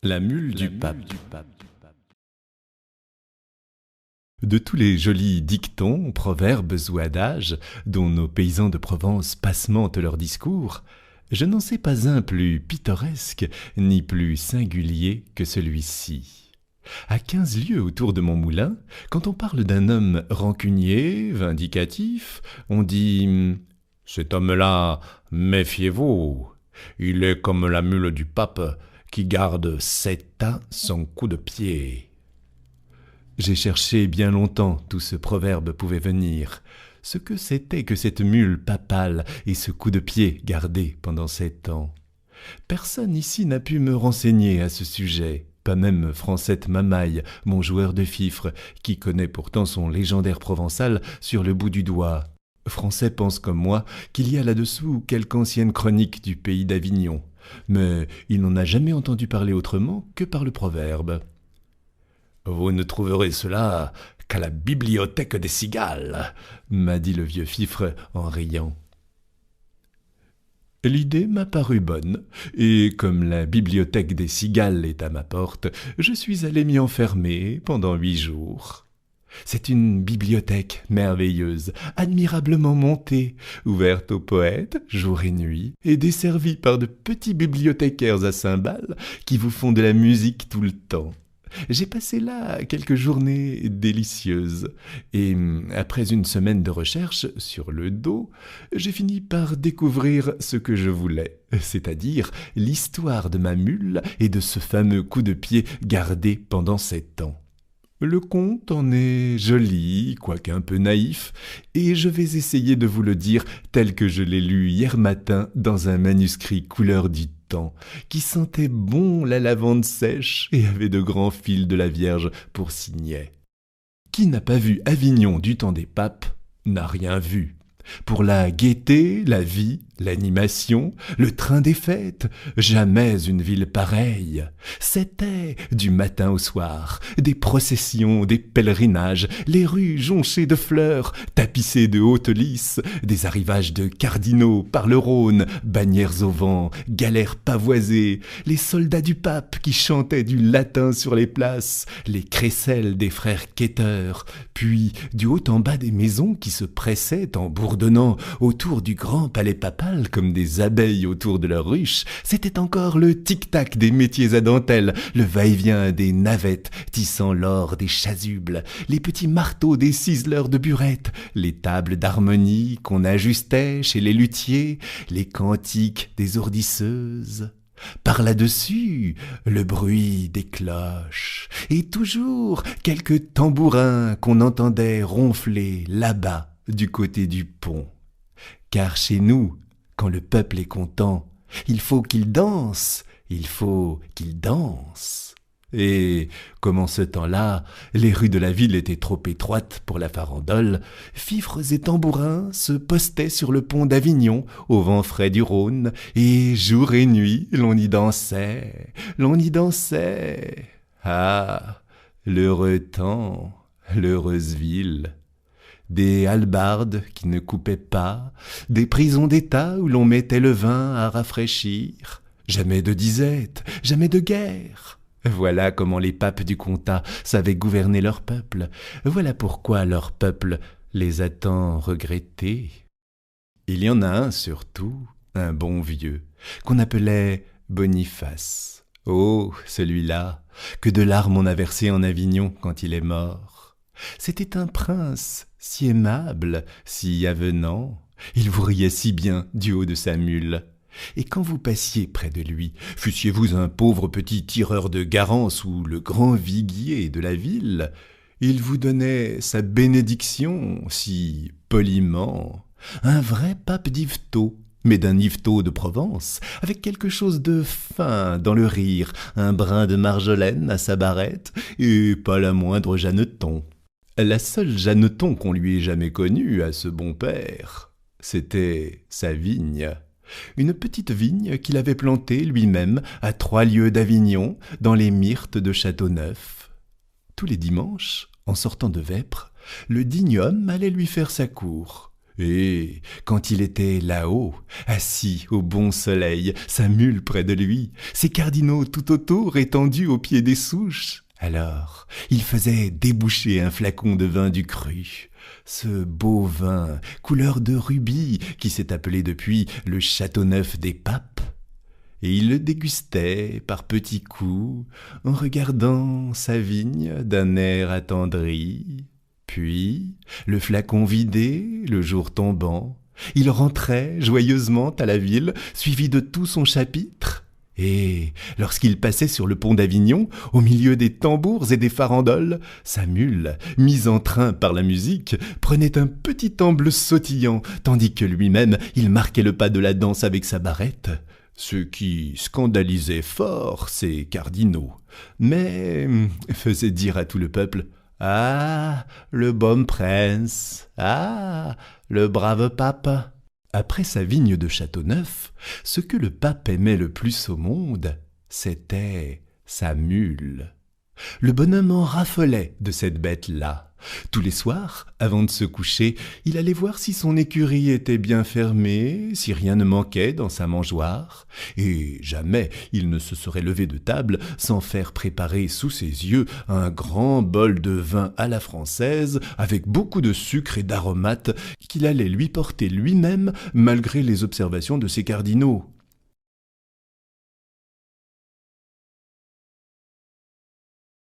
La mule du pape. De tous les jolis dictons, proverbes ou adages dont nos paysans de Provence passementent leurs discours, je n'en sais pas un plus pittoresque ni plus singulier que celui-ci. À 15 lieues autour de mon moulin, quand on parle d'un homme rancunier, vindicatif, on dit « Cet homme-là, méfiez-vous, il est comme la mule du pape qui garde 7 ans son coup de pied. » J'ai cherché bien longtemps d'où ce proverbe pouvait venir, ce que c'était que cette mule papale et ce coup de pied gardé pendant 7 ans. Personne ici n'a pu me renseigner à ce sujet, pas même Francette Mamaille, mon joueur de fifre, qui connaît pourtant son légendaire provençal sur le bout du doigt. Francet pense comme moi qu'il y a là-dessous quelque ancienne chronique du pays d'Avignon, mais il n'en a jamais entendu parler autrement que par le proverbe. « Vous ne trouverez cela qu'à la bibliothèque des cigales », m'a dit le vieux fifre en riant. L'idée m'a paru bonne, et comme la bibliothèque des cigales est à ma porte, je suis allé m'y enfermer pendant 8 jours. C'est une bibliothèque merveilleuse, admirablement montée, ouverte aux poètes jour et nuit, et desservie par de petits bibliothécaires à cymbales qui vous font de la musique tout le temps. J'ai passé là quelques journées délicieuses, et après une semaine de recherche sur le dos, j'ai fini par découvrir ce que je voulais, c'est-à-dire l'histoire de ma mule et de ce fameux coup de pied gardé pendant 7 ans. Le conte en est joli, quoique un peu naïf, et je vais essayer de vous le dire tel que je l'ai lu hier matin dans un manuscrit couleur du temps, qui sentait bon la lavande sèche et avait de grands fils de la Vierge pour signet. Qui n'a pas vu Avignon du temps des papes n'a rien vu. Pour la gaieté, la vie, l'animation, le train des fêtes, jamais une ville pareille. C'était, du matin au soir, des processions, des pèlerinages, les rues jonchées de fleurs, tapissées de hautes lys, des arrivages de cardinaux par le Rhône, bannières au vent, galères pavoisées, les soldats du pape qui chantaient du latin sur les places, les crécelles des frères quêteurs, puis du haut en bas des maisons qui se pressaient en bourdonnant autour du grand palais papal comme des abeilles autour de leur ruche, c'était encore le tic-tac des métiers à dentelle, le va-et-vient des navettes tissant l'or des chasubles, les petits marteaux des ciseleurs de burettes, les tables d'harmonie qu'on ajustait chez les luthiers, les cantiques des ourdisseuses. Par là-dessus, le bruit des cloches, et toujours quelques tambourins qu'on entendait ronfler là-bas du côté du pont. Car chez nous, quand le peuple est content, il faut qu'il danse, il faut qu'il danse. Et, comme en ce temps-là, les rues de la ville étaient trop étroites pour la farandole, fifres et tambourins se postaient sur le pont d'Avignon, au vent frais du Rhône, et jour et nuit, l'on y dansait, l'on y dansait. Ah, l'heureux temps, l'heureuse ville. Des hallebardes qui ne coupaient pas, des prisons d'État où l'on mettait le vin à rafraîchir. Jamais de disette, jamais de guerre. Voilà comment les papes du comtat savaient gouverner leur peuple. Voilà pourquoi leur peuple les a tant regrettés. Il y en a un surtout, un bon vieux, qu'on appelait Boniface. Oh, celui-là, que de larmes on a versé en Avignon quand il est mort. C'était un prince, si aimable, si avenant. Il vous riait si bien du haut de sa mule. Et quand vous passiez près de lui, fussiez-vous un pauvre petit tireur de garance ou le grand viguier de la ville, il vous donnait sa bénédiction si poliment. Un vrai pape d'Yvetot, mais d'un Yvetot de Provence, avec quelque chose de fin dans le rire, un brin de marjolaine à sa barrette, et pas la moindre Jeanneton. La seule Jeanneton qu'on lui ait jamais connue à ce bon père, c'était sa vigne. Une petite vigne qu'il avait plantée lui-même à 3 lieues d'Avignon, dans les myrtes de Châteauneuf. Tous les dimanches, en sortant de vêpres, le digne homme allait lui faire sa cour. Et quand il était là-haut, assis au bon soleil, sa mule près de lui, ses cardinaux tout autour étendus au pied des souches, alors il faisait déboucher un flacon de vin du cru, ce beau vin couleur de rubis qui s'est appelé depuis le Châteauneuf des Papes, et il le dégustait par petits coups en regardant sa vigne d'un air attendri. Puis, le flacon vidé, le jour tombant, il rentrait joyeusement à la ville, suivi de tout son chapitre. Et lorsqu'il passait sur le pont d'Avignon, au milieu des tambours et des farandoles, sa mule, mise en train par la musique, prenait un petit amble sautillant, tandis que lui-même, il marquait le pas de la danse avec sa barrette, ce qui scandalisait fort ses cardinaux, mais faisait dire à tout le peuple « Ah, le bon prince! Ah, le brave pape !» Après sa vigne de Châteauneuf, ce que le pape aimait le plus au monde, c'était sa mule. Le bonhomme en raffolait de cette bête-là. Tous les soirs, avant de se coucher, il allait voir si son écurie était bien fermée, si rien ne manquait dans sa mangeoire, et jamais il ne se serait levé de table sans faire préparer sous ses yeux un grand bol de vin à la française, avec beaucoup de sucre et d'aromates qu'il allait lui porter lui-même malgré les observations de ses cardinaux.